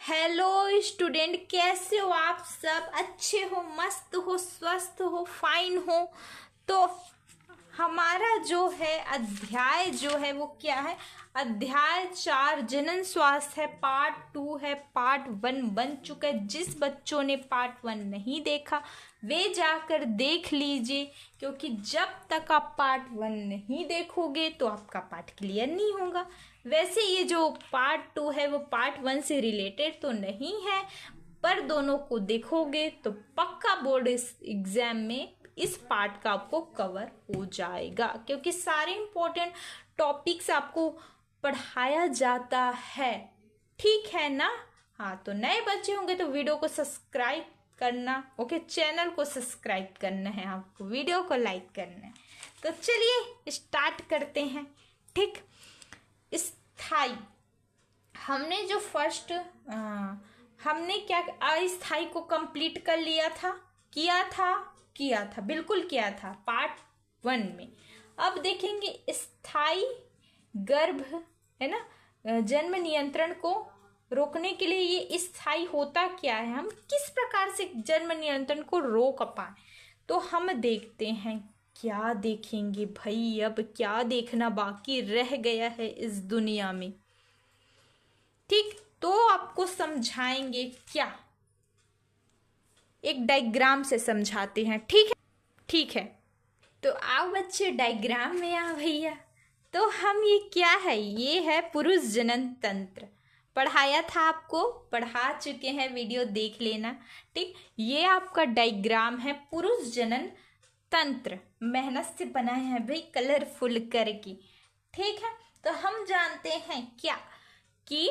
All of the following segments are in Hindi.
हेलो स्टूडेंट, कैसे हो आप सब? अच्छे हो, मस्त हो, स्वस्थ हो, फाइन हो? तो हमारा जो है अध्याय जो है वो क्या है? अध्याय 4 जनन स्वास्थ्य है, पार्ट 2 है। पार्ट 1 बन चुका है। जिस बच्चों ने पार्ट 1 नहीं देखा वे जाकर देख लीजिए, क्योंकि जब तक आप पार्ट 1 नहीं देखोगे तो आपका पार्ट क्लियर नहीं होगा। वैसे ये जो पार्ट 2 है वो पार्ट 1 से रिलेटेड तो नहीं है, पर दोनों को देखोगे तो पक्का बोर्ड एग्जाम में इस पार्ट का आपको कवर हो जाएगा, क्योंकि सारे इंपॉर्टेंट टॉपिक्स आपको पढ़ाया जाता है। ठीक है ना? हाँ, तो नए बच्चे होंगे तो वीडियो को सब्सक्राइब करना, ओके? चैनल को सब्सक्राइब करना है आपको, वीडियो को लाइक करना है। तो चलिए स्टार्ट करते हैं। ठीक, स्थाई हमने जो फर्स्ट हमने क्या अस्थाई को कंप्लीट कर लिया था, किया था, बिल्कुल किया था पार्ट 1 में। अब देखेंगे स्थाई गर्भ है ना, जन्म नियंत्रण को रोकने के लिए ये स्थाई होता क्या है, हम किस प्रकार से जन्म नियंत्रण को रोक पाए। तो हम देखते हैं, क्या देखेंगे भाई, अब क्या देखना बाकी रह गया है इस दुनिया में। ठीक, तो आपको समझाएंगे क्या, एक डायग्राम से समझाते हैं। ठीक है, ठीक है। तो आओ बच्चे डायग्राम में आ भैया। तो हम ये क्या है, ये है पुरुष जनन तंत्र। पढ़ाया था आपको, पढ़ा चुके हैं, वीडियो देख लेना। ठीक, ये आपका डायग्राम है पुरुष जनन तंत्र, मेहनत से बनाया है भाई, कलरफुल करके। ठीक है, तो हम जानते हैं क्या कि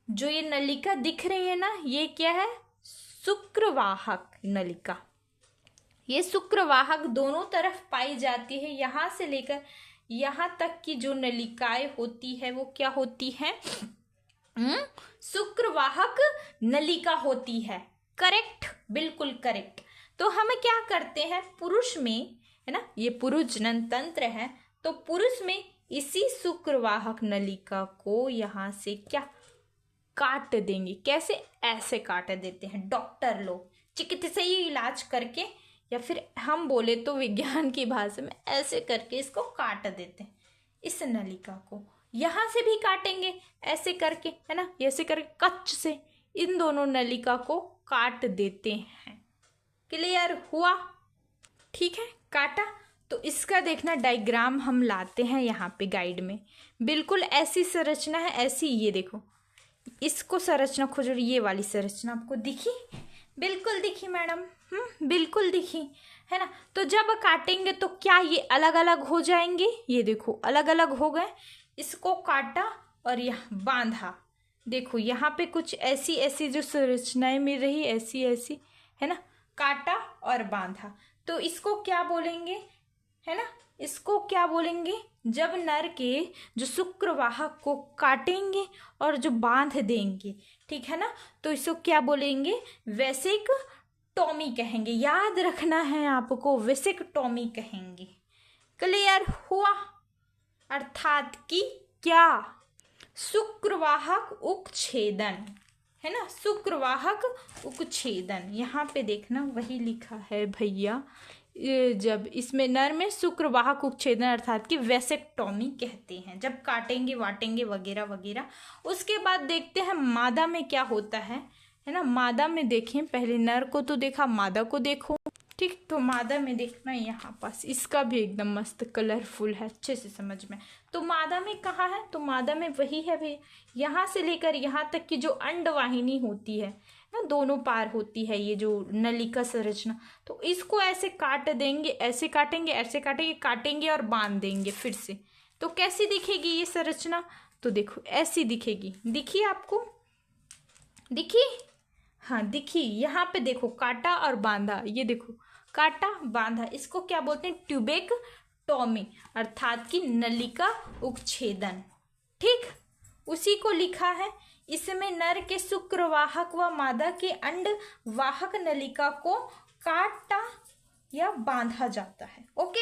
जो ये नलिका दिख रही है ना, ये क्या है? शुक्रवाहक नलिका। ये शुक्रवाहक दोनों तरफ पाई जाती है। यहाँ से लेकर यहाँ तक की जो नलिकाएं होती है वो क्या होती है? शुक्रवाहक नलिका होती है। करेक्ट, बिल्कुल करेक्ट। तो हम क्या करते हैं, पुरुष में है ना, ये पुरुष जनन तंत्र है, तो पुरुष में इसी शुक्रवाहक नलिका को यहाँ से क्या काट देंगे। कैसे? ऐसे काट देते हैं डॉक्टर लोग चिकित्सीय इलाज करके, या फिर हम बोले तो विज्ञान की भाषा में ऐसे करके इसको काट देते हैं। इस नलिका को यहाँ से भी काटेंगे ऐसे करके, है ना, ऐसे करके कच्च से इन दोनों नलिका को काट देते हैं। क्लियर हुआ? ठीक है, काटा। तो इसका देखना डायग्राम हम लाते हैं यहाँ पे गाइड में। बिल्कुल ऐसी संरचना है, ऐसी, ये देखो, इसको संरचना खोजो। ये वाली संरचना आपको दिखी? बिल्कुल दिखी मैडम, बिल्कुल दिखी, है ना। तो जब काटेंगे तो क्या ये अलग अलग हो जाएंगे? ये देखो अलग अलग हो गए। इसको काटा और यहाँ बांधा। देखो यहाँ पे कुछ ऐसी ऐसी जो संरचनाएं मिल रही, ऐसी ऐसी, है ना। काटा और बांधा, तो इसको क्या बोलेंगे, है ना, इसको क्या बोलेंगे? जब नर के जो शुक्रवाहक को काटेंगे और जो बांध देंगे, ठीक है ना, तो इसको क्या बोलेंगे? वेसिकटॉमी कहेंगे। याद रखना है आपको, वेसिकटॉमी कहेंगे। क्लियर हुआ? अर्थात कि क्या? शुक्रवाहक उच्छेदन, है ना, शुक्रवाहक उच्छेदन। यहाँ पे देखना वही लिखा है भैया, जब इसमें नर में शुक्रवाहक उच्छेदन अर्थात कि वेसेक्टॉमी कहते हैं, जब काटेंगे वाटेंगे वगैरह वगैरह। उसके बाद देखते हैं मादा में क्या होता है ना। मादा में देखें, पहले नर को तो देखा, मादा को देखो। ठीक, तो मादा में देखना यहाँ पास, इसका भी एकदम मस्त कलरफुल है, अच्छे से समझ में। तो मादा में कहाँ है? तो मादा में वही है भाई, यहाँ से लेकर यहाँ तक की जो अंडवाहिनी होती है ना, दोनों पार होती है ये जो नलिका संरचना। तो इसको ऐसे काट देंगे, ऐसे काटेंगे, ऐसे काटेंगे, काटेंगे और बांध देंगे फिर से। तो कैसी दिखेगी ये संरचना? तो देखो ऐसी दिखेगी। दिखी आपको? दिखी? हाँ दिखी। यहाँ पे देखो, काटा और बांधा, ये देखो काटा बांधा, इसको क्या बोलते हैं? ट्यूबेक्टॉमी अर्थात कि नलिका उच्छेदन। ठीक, उसी को लिखा है। इसमें नर के शुक्रवाहक व मादा के अंड वाहक नलिका को काटा या बांधा जाता है। ओके,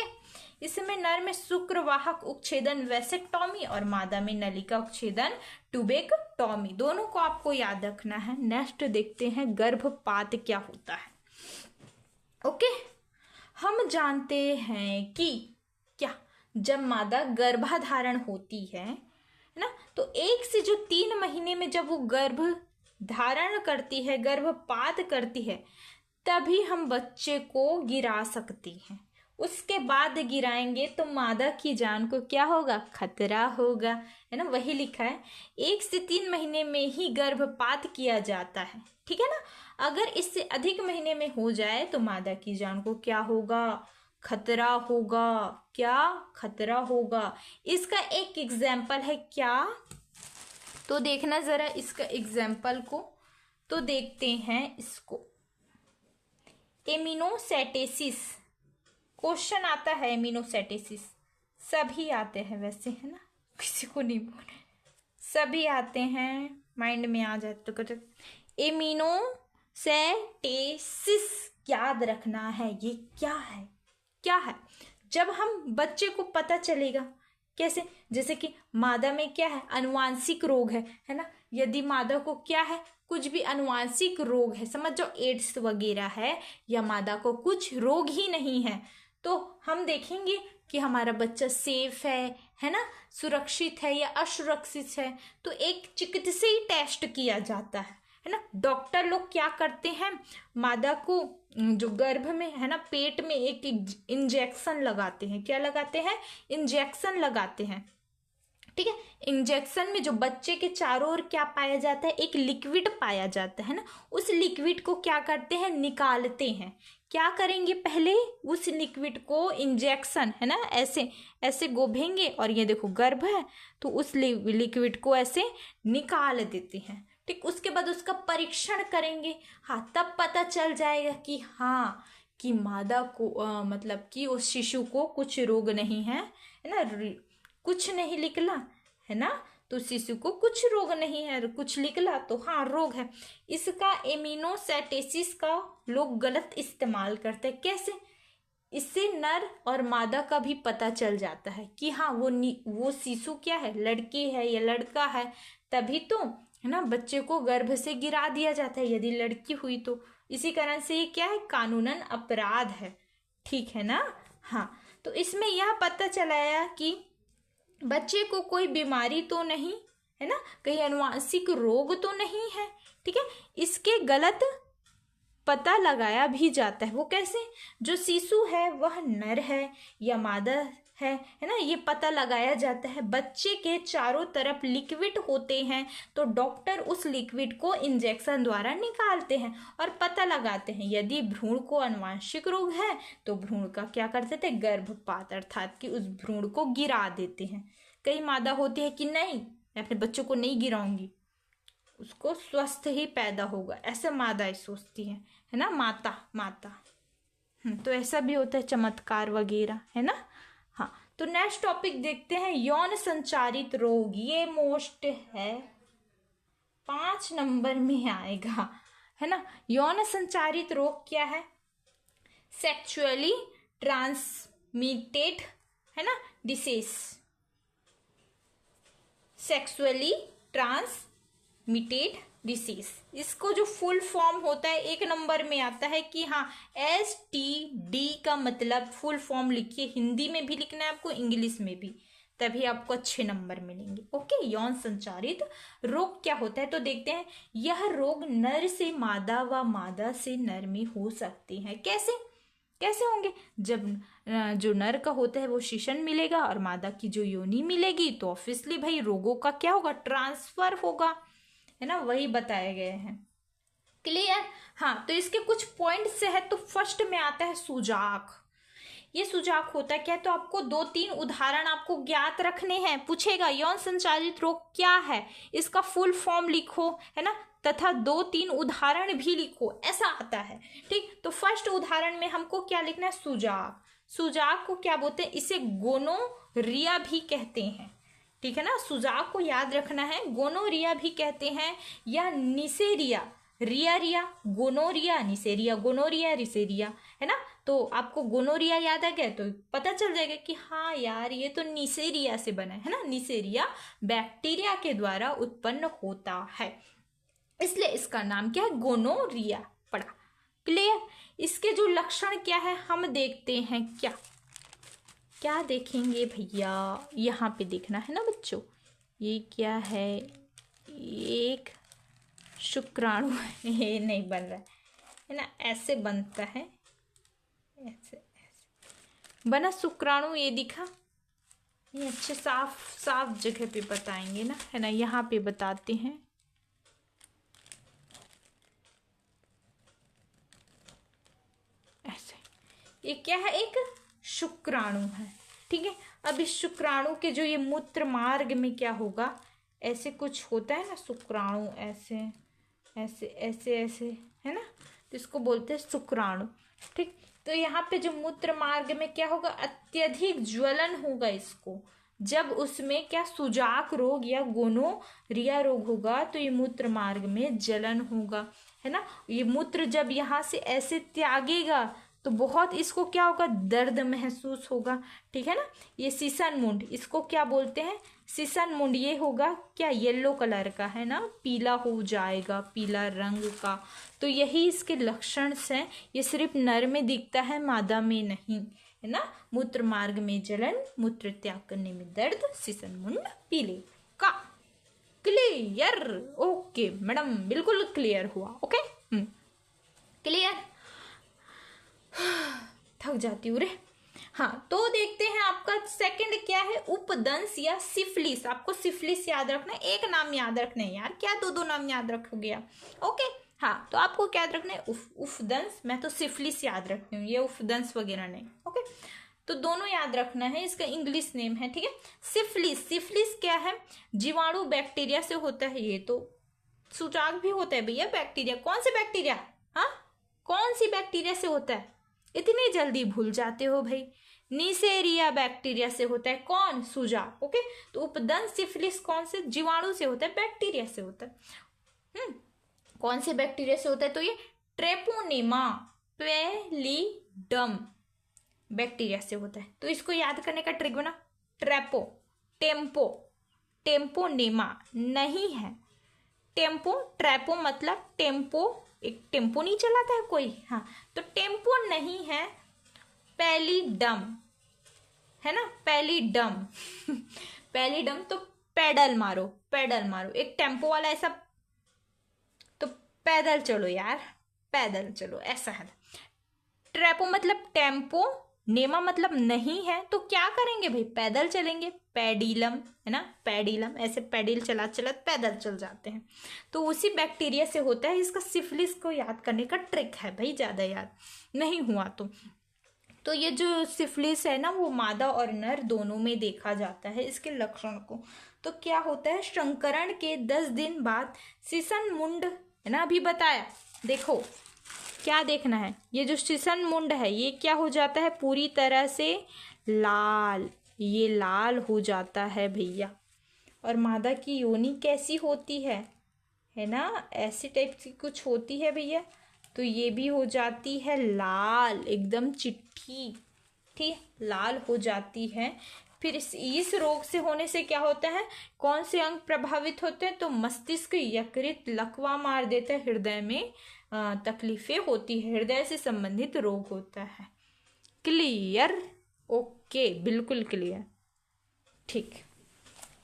इसमें नर में शुक्रवाहक उच्छेदन वेसेक्टोमी और मादा में नलिका उच्छेदन ट्यूबेक्टोमी, दोनों को आपको याद रखना है। नेक्स्ट देखते हैं गर्भपात क्या होता है। ओके, हम जानते हैं कि क्या जब मादा गर्भाधारण होती है ना, तो 1 से जो 3 महीने में जब वो गर्भ धारण करती है, गर्भपात करती है, तभी हम बच्चे को गिरा सकती हैं। उसके बाद गिराएंगे तो मादा की जान को क्या होगा, खतरा होगा, है ना। वही लिखा है 1 से 3 महीने में ही गर्भपात किया जाता है, ठीक है ना। अगर इससे अधिक महीने में हो जाए तो मादा की जान को क्या होगा, खतरा होगा। क्या खतरा होगा। इसका एक एग्जाम्पल है क्या, तो देखना जरा इसका एग्जाम्पल को, तो देखते हैं इसको। एमिनोसेटेसिस क्वेश्चन आता है, एमिनोसेटेसिस सभी आते हैं वैसे, है ना, किसी को नहीं बोले, सभी आते हैं, माइंड में आ जाए तो कुछ। एमिनोसेटेसिस याद रखना है, ये क्या है, क्या है। जब हम बच्चे को पता चलेगा कैसे, जैसे कि मादा में क्या है, अनुवांशिक रोग है ना। यदि मादा को क्या है, कुछ भी अनुवांशिक रोग है, समझ जाओ एड्स वगैरह है, या मादा को कुछ रोग ही नहीं है, तो हम देखेंगे कि हमारा बच्चा सेफ है ना, सुरक्षित है या असुरक्षित है। तो एक चिकित्सीय टेस्ट किया जाता है ना। डॉक्टर लोग क्या करते हैं, मादा को जो गर्भ में है ना, पेट में एक इंजेक्शन लगाते हैं। क्या लगाते हैं, इंजेक्शन लगाते हैं, ठीक है। इंजेक्शन में जो बच्चे के चारों ओर क्या पाया जाता है, एक लिक्विड पाया जाता है ना। उस लिक्विड को क्या करते हैं, निकालते हैं। क्या करेंगे, पहले उस लिक्विड को इंजेक्शन है ना, ऐसे ऐसे गोभेंगे, और ये देखो गर्भ है, तो उस लिक्विड को ऐसे निकाल देते हैं, ठीक। उसके बाद उसका परीक्षण करेंगे, हाँ, तब पता चल जाएगा कि हाँ, कि मादा को मतलब कि उस शिशु को कुछ रोग नहीं है ना, कुछ नहीं निकला है ना, तो शिशु को कुछ रोग नहीं है, कुछ निकला तो हाँ रोग है। इसका एमिनोसेटेसिस का लोग गलत इस्तेमाल करते हैं। कैसे, इससे नर और मादा का भी पता चल जाता है कि हाँ वो शिशु क्या है, लड़की है या लड़का है, तभी तो है ना बच्चे को गर्भ से गिरा दिया जाता है यदि लड़की हुई तो। इसी कारण से ये क्या है, कानूनन अपराध है, ठीक है ना। हाँ, तो इसमें यह पता चलाया कि बच्चे को कोई बीमारी तो नहीं है ना, कहीं अनुवांशिक रोग तो नहीं है, ठीक है। इसके गलत पता लगाया भी जाता है। वो कैसे, जो शिशु है वह नर है या मादा है ना, ये पता लगाया जाता है। बच्चे के चारों तरफ लिक्विड होते हैं, तो डॉक्टर उस लिक्विड को इंजेक्शन द्वारा निकालते हैं और पता लगाते हैं। यदि भ्रूण को अनुवांशिक रोग है तो भ्रूण का क्या करते थे, गर्भपात, अर्थात कि उस भ्रूण को गिरा देते हैं। कई मादा होती है कि नहीं, मैं अपने बच्चों को नहीं गिराऊंगी, उसको स्वस्थ ही पैदा होगा, ऐसे मादाएं सोचती है ना, माता। तो ऐसा भी होता है, चमत्कार वगैरह, है ना। हाँ, तो नेक्स्ट टॉपिक देखते हैं, यौन संचारित रोग। ये मोस्ट है, 5 नंबर में आएगा, है ना। यौन संचारित रोग क्या है, सेक्सुअली ट्रांसमिटेड है ना डिसीज, सेक्सुअली ट्रांसमिटेड डिसीज। इसको जो फुल फॉर्म होता है 1 नंबर में आता है कि हाँ, STD का मतलब फुल फॉर्म लिखिए, हिंदी में भी लिखना है आपको, इंग्लिश में भी, तभी आपको अच्छे नंबर मिलेंगे। ओके, यौन संचारित रोग क्या होता है, तो देखते हैं। यह रोग नर से मादा व मादा से नर में हो सकते हैं। कैसे होंगे, जब जो नर का होता है वो शिशन मिलेगा और मादा की जो योनि मिलेगी, तो ऑब्वियसली भाई रोगों का क्या होगा, ट्रांसफर होगा, है ना, वही बताए गए हैं। क्लियर। हाँ, तो इसके कुछ पॉइंट्स है। तो फर्स्ट में आता है सुजाक। ये सुजाक होता है क्या, तो आपको 2-3 उदाहरण आपको ज्ञात रखने हैं। पूछेगा यौन संचारित रोग क्या है, इसका फुल फॉर्म लिखो, है ना, तथा 2-3 उदाहरण भी लिखो, ऐसा आता है, ठीक। तो फर्स्ट उदाहरण में हमको क्या लिखना है, सुजाक। सुजाक को क्या बोलते हैं, इसे गोनोरिया भी कहते हैं, ठीक है ना। सुजाक को याद रखना है, गोनोरिया भी कहते हैं, या निसेरिया, रिया गोनोरिया, निसेरिया गोनोरिया, रिसेरिया, है ना। तो आपको गोनोरिया याद आ गया तो पता चल जाएगा कि हाँ यार ये तो नीसेरिया से बना है ना, नीसेरिया बैक्टीरिया के द्वारा उत्पन्न होता है, इसलिए इसका नाम क्या है, गोनोरिया पड़ा। क्लियर। इसके जो लक्षण क्या है हम देखते हैं, क्या क्या देखेंगे भैया, यहाँ पे देखना है ना बच्चों, ये क्या है, एक शुक्राणु ये नहीं बन रहा है ना, ऐसे बनता है, ऐसे ऐसे बना शुक्राणु, ये दिखा, ये अच्छे साफ साफ जगह पे बताएंगे ना, है ना, यहाँ पे बताते हैं, ऐसे, ये क्या है, एक शुक्राणु है, ठीक है। अब इस शुक्राणु के जो ये मूत्र मार्ग में क्या होगा, ऐसे कुछ होता है ना शुक्राणु, ऐसे ऐसे ऐसे ऐसे, है ना, तो इसको बोलते हैं शुक्राणु, ठीक। तो यहाँ पे जो मूत्र मार्ग में क्या होगा, अत्यधिक ज्वलन होगा इसको, जब उसमें क्या सुजाक रोग या गोनोरिया रोग होगा तो ये मूत्र मार्ग में जलन होगा, है ना। ये मूत्र जब यहाँ से ऐसे त्यागेगा तो बहुत इसको क्या होगा, दर्द महसूस होगा, ठीक है ना। ये सीसन मुंड, इसको क्या बोलते हैं, सीसन मुंड, ये होगा क्या, येलो कलर का, है ना, पीला हो जाएगा, पीला रंग का। तो यही इसके लक्षण हैं, ये सिर्फ नर में दिखता है, मादा में नहीं, है ना। मूत्र मार्ग में जलन, मूत्र त्याग करने में दर्द, सीसन मुंड पीले का। क्लियर। ओके मैडम, बिल्कुल क्लियर हुआ। Okay clear. थक जाती हूँ रे। हाँ, तो देखते हैं आपका सेकंड क्या है, उपदंश या सिफिलिस। आपको सिफिलिस याद रखना है, एक नाम याद रखना है यार, क्या दो दो नाम याद रखोगे आप। ओके हाँ, तो आपको क्या याद रखना है, उपदंश, मैं तो सिफिलिस याद रखती हूँ, ये उपदंश वगैरह नहीं। ओके, तो दोनों याद रखना है, इसका इंग्लिश नेम है, ठीक है। सिफिलिस, सिफिलिस क्या है, जीवाणु बैक्टीरिया से होता है, ये तो सूचक भी होता है भैया, बैक्टीरिया, कौन से बैक्टीरिया, हाँ कौन सी बैक्टीरिया से होता है, इतनी जल्दी भूल जाते हो भाई, नीसेरिया बैक्टीरिया से होता है, कौन, सुजाक। ओके, तो उपदंश सिफिलिस कौन से जीवाणु से होता है, बैक्टीरिया से होता है। कौन से बैक्टीरिया से होता है, तो ये ट्रेपोनेमा पैलिडम बैक्टीरिया से होता है। तो इसको याद करने का ट्रिक बना, ट्रेपो, टेम्पो, टेम्पोनेमा नहीं है, टेम्पो, ट्रेपो मतलब टेम्पो, एक टेम्पो नहीं चलाता है कोई, हाँ, तो टेम्पो नहीं है, पैलिडम है ना, पैलिडम पैलिडम तो पैडल मारो, पैडल मारो, एक टेम्पो वाला ऐसा, तो पैदल चलो यार, पैदल चलो, ऐसा है। ट्रेपो मतलब टेम्पो, नेमा मतलब नहीं है, तो क्या करेंगे भाई, पैदल चलेंगे, पैडिलम, है ना, पैडिलम, ऐसे पैडिल चला चला पैदल चल जाते हैं। तो उसी बैक्टीरिया से होता है, इसका सिफिलिस को याद करने का ट्रिक है भाई, ज़्यादा याद नहीं हुआ तो ये जो सिफिलिस है ना, वो मादा और नर दोनों में देखा जाता है। इसके लक्षण को तो क्या होता है, संकरण के 10 दिन बाद सीसन मुंड, है ना, अभी बताया, देखो क्या देखना है, ये जो सीसन मुंड है ये क्या हो जाता है, पूरी तरह से लाल, ये लाल हो जाता है भैया। और मादा की योनि कैसी होती है ना, ऐसी टाइप की कुछ होती है भैया, तो ये भी हो जाती है लाल, एकदम चिट्ठी, ठीक, लाल हो जाती है। फिर इस रोग से होने से क्या होता है, कौन से अंग प्रभावित होते हैं, तो मस्तिष्क यकृत लकवा मार देता है, हृदय में तकलीफें होती है, हृदय से संबंधित रोग होता है। क्लियर। ओके, बिल्कुल क्लियर, ठीक।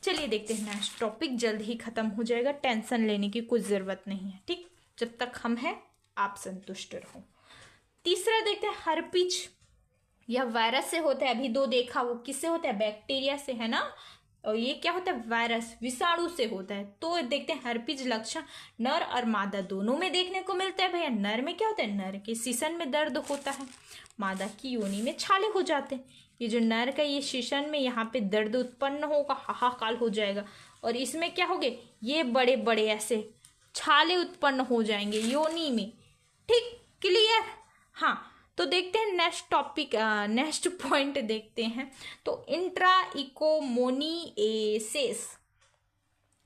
चलिए देखते हैं नेक्स्ट टॉपिक, जल्द ही खत्म हो जाएगा, टेंशन लेने की कुछ जरूरत नहीं है, ठीक, जब तक हम हैं आप संतुष्ट रहो। तीसरा देखते हैं, हर्पिज या वायरस से होता है, अभी दो देखा, वो किससे होता है, बैक्टीरिया से, है ना, और ये क्या होता है, वायरस, विषाणु से होता है। तो देखते हैं हर्पिज लक्षण नर और मादा दोनों में देखने को मिलता है भैया। नर में क्या होता है, नर के सीसन में दर्द होता है, मादा की योनि में छाले हो जाते हैं। ये जो नर का ये सीसन में यहाँ पे दर्द उत्पन्न होगा, हाहाकार हो जाएगा, और इसमें क्या होगे, ये बड़े बड़े ऐसे छाले उत्पन्न हो जाएंगे योनि में, ठीक, क्लियर। हाँ, तो देखते हैं नेक्स्ट टॉपिक, नेक्स्ट पॉइंट देखते हैं। तो इंट्राइकोमोनिएसिस,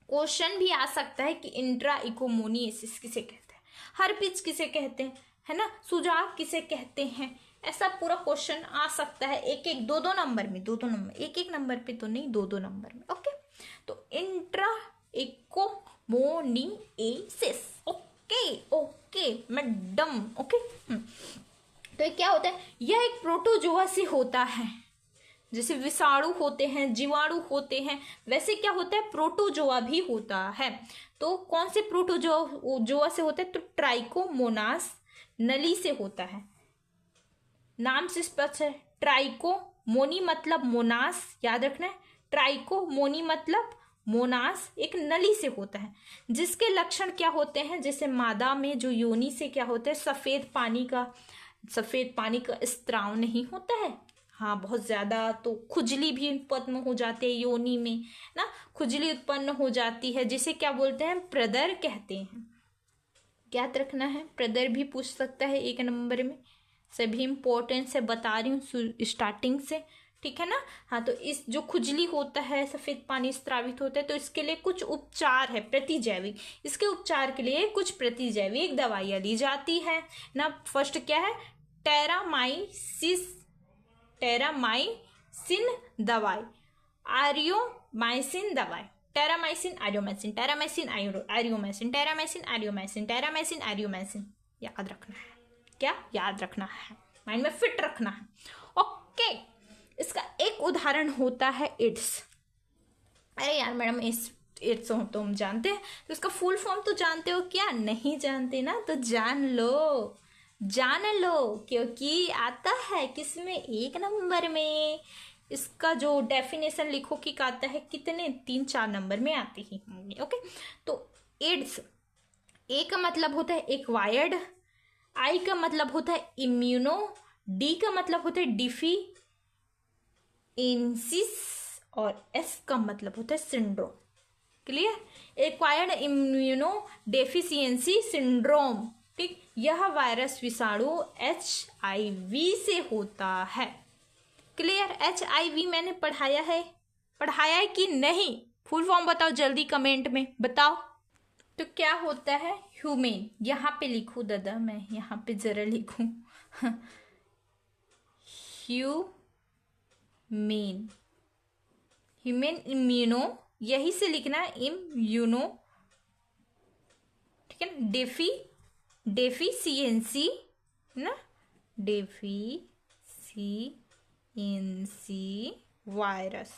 क्वेश्चन भी आ सकता है कि इंट्राइकोमोनिएसिस किसे कहते हैं, हर्पिज किसे कहते हैं, है ना, सुजाक किसे कहते हैं, ऐसा पूरा क्वेश्चन आ सकता है, एक एक दो दो नंबर में, दो दो नंबर, एक एक नंबर पे तो नहीं, दो दो नंबर में। ओके, तो इंट्रा इकोमोनिएसिस। Okay okay madam, okay. तो ये क्या होता है, यह एक प्रोटोजोआ से होता है। जैसे विषाणु होते हैं, जीवाणु होते हैं, वैसे क्या होता है, प्रोटोजोआ भी होता है। तो कौन से प्रोटोजोआ से होता है, तो ट्राइकोमोनास नली से होता है। नाम से स्पष्ट है, ट्राइकोमोनी मतलब मोनास, याद रखना है, ट्राइकोमोनी मतलब मोनास एक नली से होता है। जिसके लक्षण क्या होते हैं, जैसे मादा में जो योनि से क्या होता है, सफेद पानी का स्त्राव नहीं होता है, हाँ बहुत ज्यादा, तो खुजली भी उत्पन्न हो जाती है योनि में ना, खुजली उत्पन्न हो जाती है, जिसे क्या बोलते हैं, प्रदर कहते हैं। याद रखना है, प्रदर भी पूछ सकता है एक नंबर में, सभी इंपॉर्टेंट से बता रही हूँ स्टार्टिंग से, ठीक है ना। हाँ, तो इस जो खुजली होता है, सफेद पानी स्त्रावित होता है, तो इसके लिए कुछ उपचार है प्रतिजैविक, इसके उपचार के लिए कुछ प्रतिजैविक दवाइयाँ दी जाती है ना। फर्स्ट क्या है, टेरामाइसिन दवाई, आरियोमाइसिन दवाई, टेरामाइसिन आरियोमाइसिन, टेरामाइसिन आरियोमाइसिन, टेरामाइसिन आरियोमाइसिन, टेरामाइसिन आरियोमाइसिन, याद रखना है, क्या याद रखना है, माइंड में फिट रखना है। ओके, इसका एक उदाहरण होता है एड्स। अरे यार मैडम, एड्स हो तो हम जानते हैं, तो इसका फुल फॉर्म तो जानते हो क्या, नहीं जानते ना, तो जान लो क्योंकि आता है किसमें, एक नंबर में। इसका जो डेफिनेशन लिखो कि आता है कितने, 3-4 नंबर में आते ही होंगे। ओके, तो एड्स, ए का मतलब होता है एक्वायर्ड, आई का मतलब होता है इम्यूनो, डी का मतलब होता है डिफिशिएंसिस, और एस का मतलब होता है syndrome. Clear, acquired immuno deficiency syndrome, ठीक। यह वायरस विषाणु HIV से होता है। क्लियर, HIV मैंने पढ़ाया है कि नहीं, फुल फॉर्म बताओ जल्दी कमेंट में बताओ। तो क्या होता है, ह्यूमेन, यहाँ पे लिखूं दादा, मैं यहाँ पे जरा लिखूं ह्यूमेन इम्यूनो, यही से लिखना है इम्यूनो, ठीक है ना। डेफिशिएंसी ना, डेफिशिएंसी वायरस,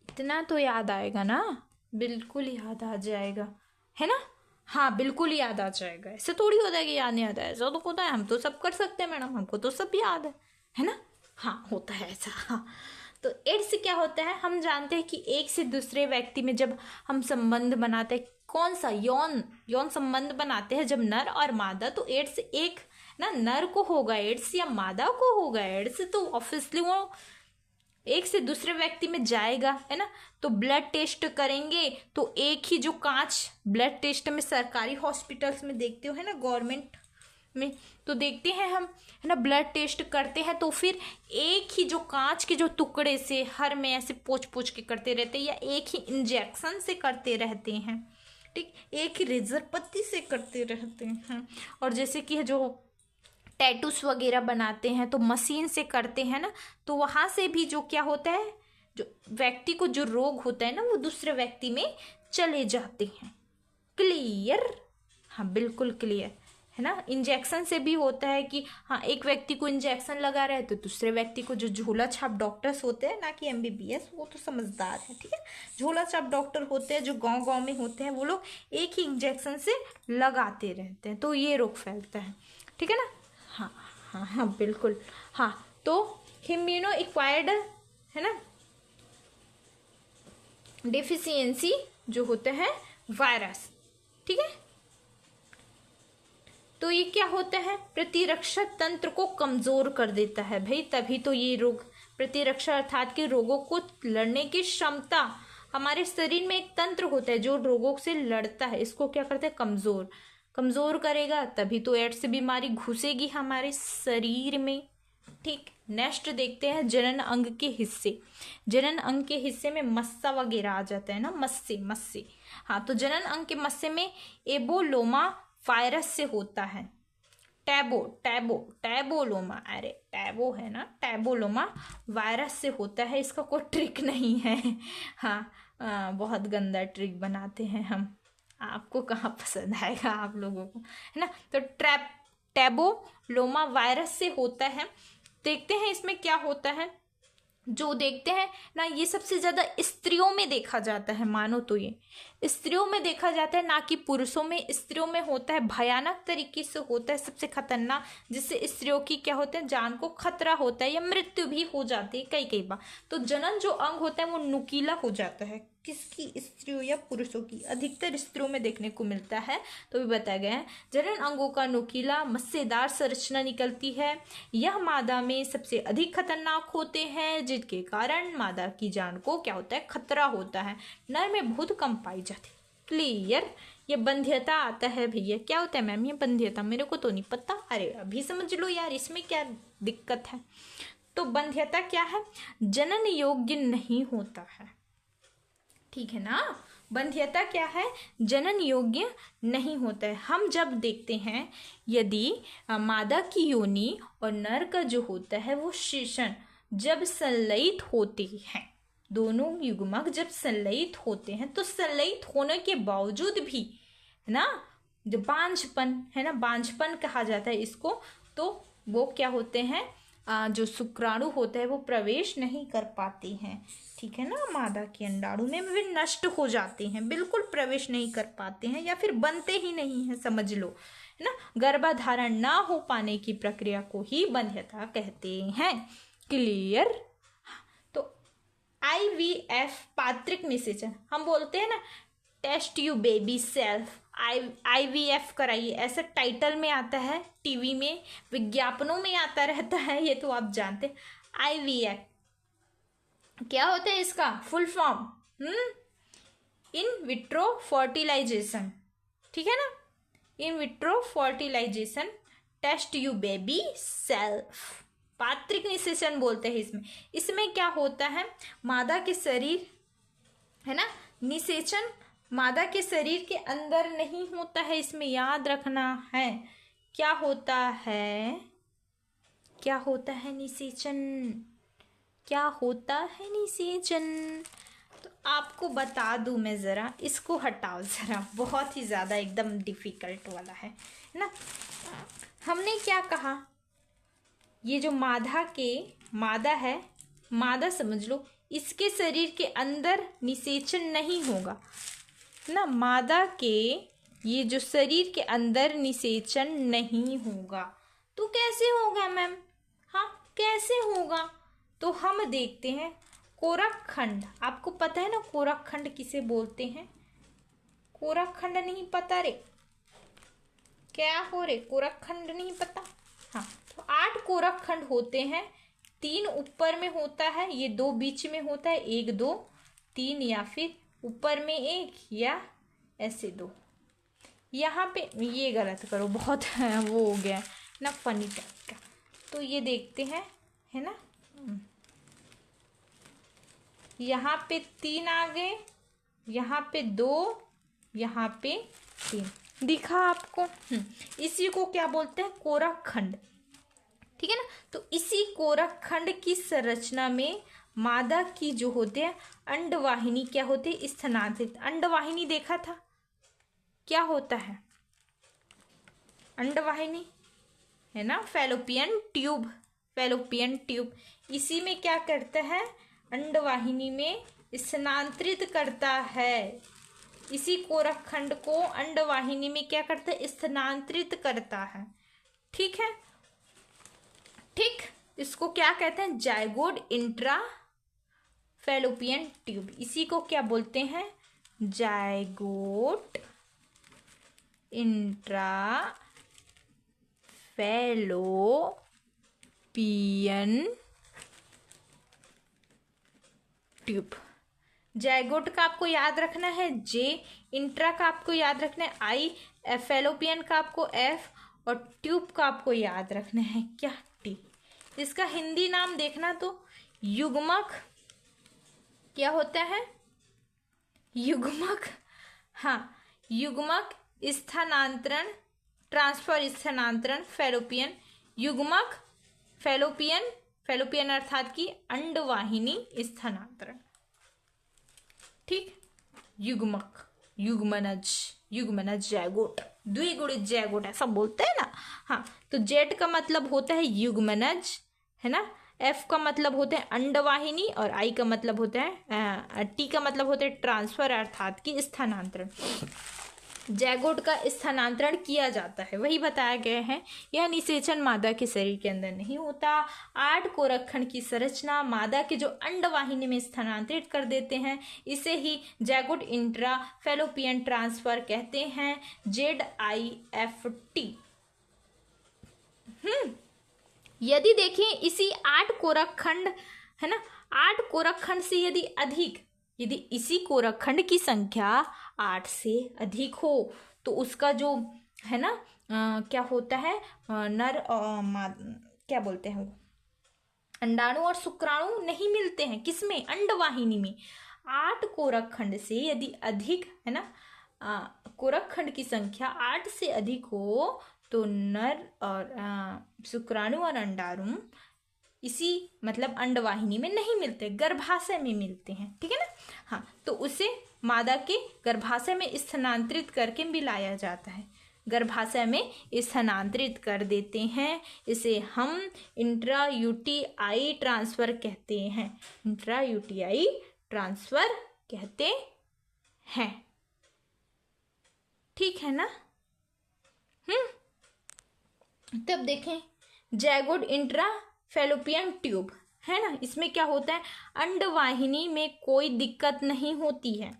इतना तो याद आएगा ना, बिल्कुल याद आ जाएगा, है ना। हाँ बिल्कुल याद आ जाएगा, ऐसे थोड़ी होता है कि याद नहीं आता है, ऐसा तो होता है, हम तो सब कर सकते हैं मैडम, हमको तो सब याद है ना। हाँ होता है ऐसा। हाँ, तो एड्स से क्या होता है, हम जानते हैं कि एक से दूसरे व्यक्ति में जब हम संबंध बनाते हैं, कौन सा, यौन संबंध बनाते हैं जब नर और मादा, तो एड्स एक ना नर को होगा एड्स या मादा को होगा एड्स, तो ऑब्वियसली वो एक से दूसरे व्यक्ति में जाएगा, है ना। तो ब्लड टेस्ट करेंगे, तो एक ही जो कांच ब्लड टेस्ट में सरकारी हॉस्पिटल्स में देखते हो, है ना, गवर्नमेंट में तो देखते हैं हम, है ना, ब्लड टेस्ट करते हैं, तो फिर एक ही जो कांच के जो टुकड़े से हर में ऐसे पोंछ के करते रहते हैं, या एक ही इंजेक्शन से करते रहते हैं, ठीक, एक ही रेजर पत्ती से करते रहते हैं। और जैसे कि जो टैटूस वगैरह बनाते हैं तो मशीन से करते हैं ना, तो वहाँ से भी जो क्या होता है, जो व्यक्ति को जो रोग होता है ना, वो दूसरे व्यक्ति में चले जाते हैं। क्लियर, हाँ बिल्कुल क्लियर, है ना। इंजेक्शन से भी होता है कि हाँ एक व्यक्ति को इंजेक्शन लगा रहा है तो दूसरे व्यक्ति को, जो झोला छाप डॉक्टर्स होते हैं ना कि MBBS, वो तो समझदार है, ठीक है, झोला छाप डॉक्टर होते हैं जो गांव में होते हैं, वो लोग एक ही इंजेक्शन से लगाते रहते हैं, तो ये रोग फैलता है, ठीक है ना। हाँ हाँ हाँ बिल्कुल। हाँ, तो इम्यूनो एक्वायर्ड, है ना, डेफिशिएंसी जो होते हैं वायरस, ठीक है। तो ये क्या होता है, प्रतिरक्षा तंत्र को कमजोर कर देता है भाई, तभी तो ये रोग, प्रतिरक्षा अर्थात के रोगों को लड़ने की क्षमता, हमारे शरीर में एक तंत्र होता है जो रोगों से लड़ता है, इसको क्या करते हैं, कमजोर करेगा, तभी तो एड्स बीमारी घुसेगी हमारे शरीर में, ठीक। नेक्स्ट देखते हैं जनन अंग के हिस्से। जनन अंग के हिस्से में मस्सा वगैरह आ जाता है ना, मस्से। हाँ, तो जनन अंग के मस्से में एबोलोमा वायरस से होता है। टैबोलोमा, अरे टैबो है ना, टैबोलोमा वायरस से होता है। इसका कोई ट्रिक नहीं है। हाँ, बहुत गंदा ट्रिक बनाते हैं हम, आपको कहाँ पसंद आएगा आप लोगों को, है ना। तो टैबोलोमा वायरस से होता है। देखते हैं इसमें क्या होता है। जो देखते हैं ना, ये सबसे ज्यादा स्त्रियों में देखा जाता है, मानो तो ये स्त्रियों में देखा जाता है, ना कि पुरुषों में। स्त्रियों में होता है, भयानक तरीके से होता है, सबसे खतरनाक, जिससे स्त्रियों की क्या होता है, जान को खतरा होता है या मृत्यु भी हो जाती है कई बार। तो जनन जो अंग होता है वो नुकीला हो जाता है। किसकी, स्त्रियों या पुरुषों की? अधिकतर स्त्रियों में देखने को मिलता है। तो भी बताया गया है, जनन अंगों का नुकीला मस्सेदार संरचना निकलती है। यह मादा में सबसे अधिक खतरनाक होते हैं, जिनके कारण मादा की जान को क्या होता है, खतरा होता है। नर में बहुत कम पाई जाती। क्लियर। ये बंध्यता आता है भैया। क्या होता है मैम ये बंध्यता? मेरे को तो नहीं पता। अरे अभी समझ लो यार, इसमें क्या दिक्कत है। तो बंध्यता क्या है? जनन योग्य नहीं होता है, ठीक है ना। बंध्यता क्या है? जनन योग्य नहीं होता है। हम जब देखते हैं, यदि मादा की योनि और नर का जो होता है वो शेषण जब संलयित होते हैं, दोनों युग्मक जब संलयित होते हैं, तो संलयित होने के बावजूद भी, है ना, जो बांझपन है ना, बांझपन कहा जाता है इसको, तो वो क्या होते हैं, जो शुक्राणु होता है वो प्रवेश नहीं कर पाते हैं, ठीक है ना। मादा के अंडाणु में वे नष्ट हो जाते हैं, बिल्कुल प्रवेश नहीं कर पाते हैं, या फिर बनते ही नहीं है, समझ लो, है ना। गर्भाधारण ना हो पाने की प्रक्रिया को ही बंध्यता कहते हैं। क्लियर। तो IVF पात्रिक निषेचन, हम बोलते हैं ना, test you baby self, IVF कराइए, ऐसा टाइटल में आता है, टीवी में विज्ञापनों में आता रहता है, ये तो आप जानते हैं। IVF क्या होता है, इसका full form in vitro fertilization, ठीक है ना। In vitro fertilization test you baby सेल्फ, पात्रिक निषेचन बोलते हैं इसमें। इसमें क्या होता है, मादा के शरीर, है ना, निषेचन मादा के शरीर के अंदर नहीं होता है, इसमें याद रखना है। क्या होता है, क्या होता है निषेचन, क्या होता है निषेचन, तो आपको बता दूं मैं, जरा इसको हटाओ जरा, बहुत ही ज्यादा एकदम डिफिकल्ट वाला है ना। हमने क्या कहा, ये जो मादा है, मादा समझ लो, इसके शरीर के अंदर निषेचन नहीं होगा ना। मादा के ये जो शरीर के अंदर निषेचन नहीं होगा, तो कैसे होगा मैम? हाँ, कैसे होगा? तो हम देखते हैं कोरक खंड, आपको पता है ना कोरक खंड किसे बोलते हैं? कोरक खंड नहीं पता रे? क्या हो रे, कोरक खंड नहीं पता? हाँ, तो 8 कोरक खंड होते हैं, 3 ऊपर में होता है, ये 2 बीच में होता है, 1 2 3, या फिर ऊपर में 1 या ऐसे 2। यहाँ पे ये गलत करो, बहुत वो हो गया ना, फनी टाइप का। तो ये देखते हैं, है ना, यहाँ पे 3 आ गए, यहाँ पे 2, यहाँ पे 3 दिखा आपको। इसी को क्या बोलते हैं, कोरक खंड, ठीक है ना। तो इसी कोरक खंड की संरचना में मादा की जो होते हैं अंडवाहिनी क्या होती है, स्थानांतरित। अंडवाहिनी देखा था, क्या होता है अंडवाहिनी, है ना, फैलोपियन ट्यूब, फैलोपियन ट्यूब। इसी में क्या करता है, अंडवाहिनी में स्थानांतरित करता है। इसी कोरक खंड को अंडवाहिनी में क्या करता है, स्थानांतरित करता है, ठीक है। ठीक, इसको क्या कहते हैं, जायगोट इंट्रा फैलोपियन ट्यूब। इसी को क्या बोलते हैं, zygote intra fallopian tube. Zygote का आपको याद रखना है जे, इंट्रा का आपको याद रखना है आई, फैलोपियन का आपको एफ, और ट्यूब का आपको याद रखना है क्या, टी। इसका हिंदी नाम देखना तो युग्मक, क्या होता है, युग्मक, हाँ, युग्मक स्थानांतरण ट्रांसफर स्थानांतरण, फैलोपियन युग्मक, फैलोपियन अर्थात की अंडवाहिनी स्थानांतरण। ठीक, युग्मक, युग्मनज जैगोट, द्विगुणित जैगोट ऐसा बोलते हैं ना। हाँ, तो जेड का मतलब होता है युग्मनज, है ना। एफ का मतलब होता है अंडवाहिनी और आई का मतलब होता है टी का मतलब होता है ट्रांसफर अर्थात कि स्थानांतरण। जैगोट का स्थानांतरण किया जाता है, वही बताया गया है। यह निषेचन मादा के शरीर के अंदर नहीं होता। 8 कोरकखंड की संरचना मादा के जो अंडवाहिनी में स्थानांतरित कर देते हैं, इसे ही जैगोट इंट्रा फैलोपियन ट्रांसफर कहते हैं, ZIFT। यदि देखें इसी 8 कोरकखंड, है ना, 8 कोरकखंड से यदि इसी कोरकखंड की संख्या 8 से अधिक हो तो उसका जो है ना क्या होता है, नर क्या बोलते हैं वो, अंडाणु और शुक्राणु नहीं मिलते हैं, किसमें, अंडवाहिनी में। 8 कोरकखंड से यदि अधिक, है ना, कोरकखंड की संख्या 8 से अधिक हो तो नर और शुक्राणु और अंडाणु इसी मतलब अंडवाहिनी में नहीं मिलते, गर्भाशय में मिलते हैं। ठीक है ना। हाँ, तो उसे मादा के गर्भाशय में स्थानांतरित करके मिलाया जाता है, गर्भाशय में स्थानांतरित कर देते हैं। इसे हम इंट्रा यूटीआई ट्रांसफर कहते हैं, इंट्रा यूटीआई ट्रांसफर कहते हैं। ठीक है ना। तब देखें जैगोट इंट्रा फैलोपियन ट्यूब, है ना, इसमें क्या होता है, अंडवाहिनी में कोई दिक्कत नहीं होती है।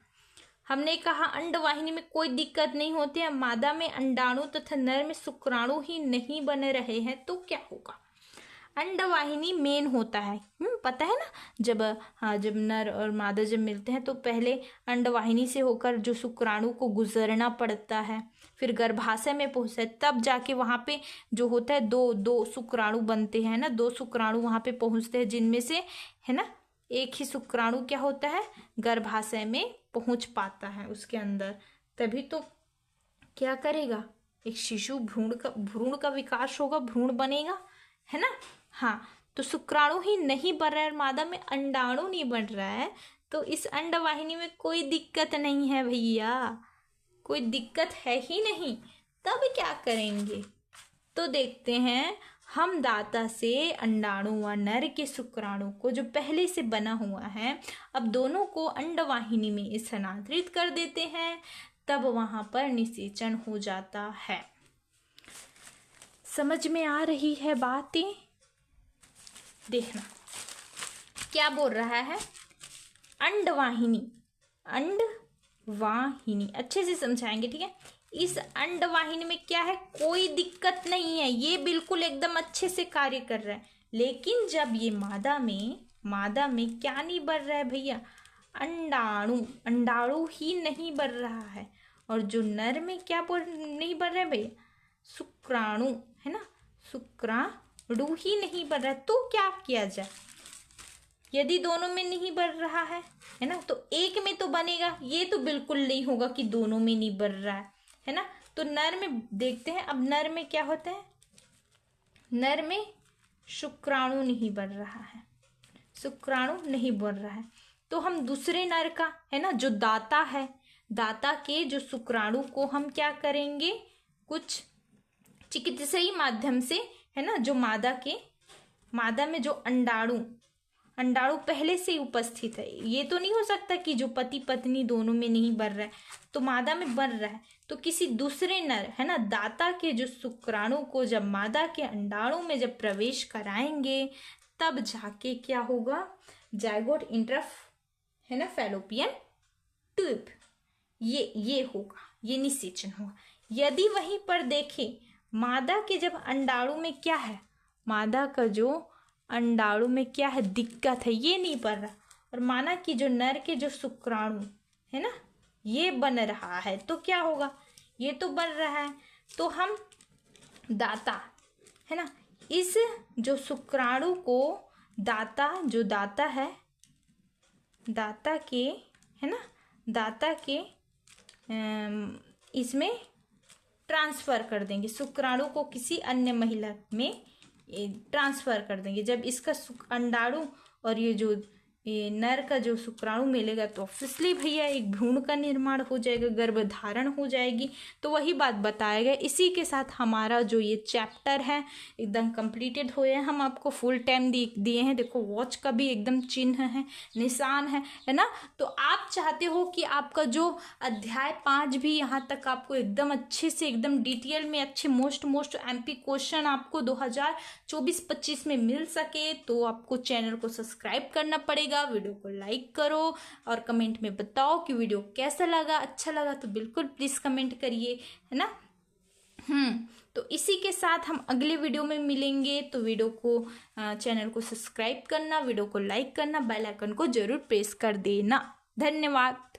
हमने कहा अंडवाहिनी में कोई दिक्कत नहीं होती है, मादा में अंडाणु तथा नर में शुक्राणु ही नहीं बन रहे हैं, तो क्या होगा, अंडवाहिनी मेन होता है। पता है ना, जब नर और मादा जब मिलते हैं तो पहले अंडवाहिनी से होकर जो शुक्राणु को गुजरना पड़ता है, फिर गर्भाशय में पहुंचता है, तब जाके वहाँ पे जो होता है दो शुक्राणु बनते हैं ना, 2 शुक्राणु वहाँ पे पहुँचते हैं, जिनमें से, है ना, एक ही शुक्राणु क्या होता है, गर्भाशय में पहुँच पाता है उसके अंदर, तभी तो क्या करेगा, एक शिशु भ्रूण का विकास होगा, भ्रूण बनेगा, है ना। हाँ, तो शुक्राणु ही नहीं बन रहा है, मादा में अंडाणु नहीं बन रहा है, तो इस अंडवाहिनी में कोई दिक्कत नहीं है भैया, कोई दिक्कत है ही नहीं। तब क्या करेंगे, तो देखते हैं हम दाता से अंडाणु व नर के शुक्राणु को जो पहले से बना हुआ है, अब दोनों को अंडवाहिनी में स्थानांतरित कर देते हैं, तब वहां पर निषेचन हो जाता है। समझ में आ रही है बातें। देखना क्या बोल रहा है, अंडवाहिनी, अच्छे से समझाएंगे। ठीक है, इस अंडवाहिनी में क्या है, कोई दिक्कत नहीं है, ये बिल्कुल एकदम अच्छे से कार्य कर रहा है। लेकिन जब ये मादा में क्या नहीं बन रहा है भैया, अंडाणु ही नहीं बन रहा है, और जो नर में क्या नहीं बन रहा है भैया, शुक्राणु, है ना, शुक्राणु ही नहीं बन रहा है। तो क्या किया जाए, यदि दोनों में नहीं बन रहा है ना, तो एक में तो बनेगा, ये तो बिल्कुल नहीं होगा कि दोनों में नहीं बन रहा है ना। तो नर में देखते हैं, अब नर में क्या होता है, नर में शुक्राणु नहीं बन रहा है, शुक्राणु नहीं बन रहा है, तो हम दूसरे नर का, है ना, जो दाता है, दाता के जो शुक्राणु को हम क्या करेंगे, कुछ चिकित्सीय माध्यम से, है ना, जो मादा में जो अंडाणु पहले से उपस्थित है, ये तो नहीं हो सकता कि जो पति पत्नी दोनों में नहीं बन रहा है, तो मादा में बन रहा है, तो किसी दूसरे नर, है ना, दाता के जो शुक्राणु को जब मादा के अंडाणु में जब प्रवेश कराएंगे, तब जाके क्या होगा, जाइगोट इंट्रा, है ना, फैलोपियन ट्यूब, ये होगा, ये निषेचन होगा। यदि वहीं पर देखें मादा के जब अंडाणु में क्या है, मादा का जो अंडाणु में क्या है, दिक्कत है, ये नहीं बन रहा, और माना कि जो नर के जो शुक्राणु है ना, ये बन रहा है, तो क्या होगा, ये तो बन रहा है, तो हम दाता, है ना, इस जो शुक्राणु को दाता है, दाता के, है ना, दाता के इसमें ट्रांसफर कर देंगे, शुक्राणु को किसी अन्य महिला में ट्रांसफर कर देंगे। जब इसका अंडाणु और ये जो ये नर का जो शुक्राणु मिलेगा तो ऑब्वियसली भैया एक भ्रूण का निर्माण हो जाएगा, गर्भधारण हो जाएगी। तो वही बात बताया गया। इसी के साथ हमारा जो ये चैप्टर है एकदम कंप्लीटेड हो गया। हम आपको फुल टाइम दिए हैं। देखो वॉच का भी एकदम चिन्ह है, निशान है ना। तो आप चाहते हो कि आपका जो अध्याय 5 भी यहाँ तक आपको एकदम अच्छे से एकदम डिटेल में अच्छे मोस्ट MP क्वेश्चन आपको 2024-25 में मिल सके, तो आपको चैनल को सब्सक्राइब करना पड़ेगा। वीडियो को लाइक करो और कमेंट में बताओ कि वीडियो कैसा लगा। अच्छा लगा तो बिल्कुल प्लीज कमेंट करिए, है ना। तो इसी के साथ हम अगले वीडियो में मिलेंगे। तो वीडियो को चैनल को सब्सक्राइब करना, वीडियो को लाइक करना, बेल आइकन को जरूर प्रेस कर देना। धन्यवाद।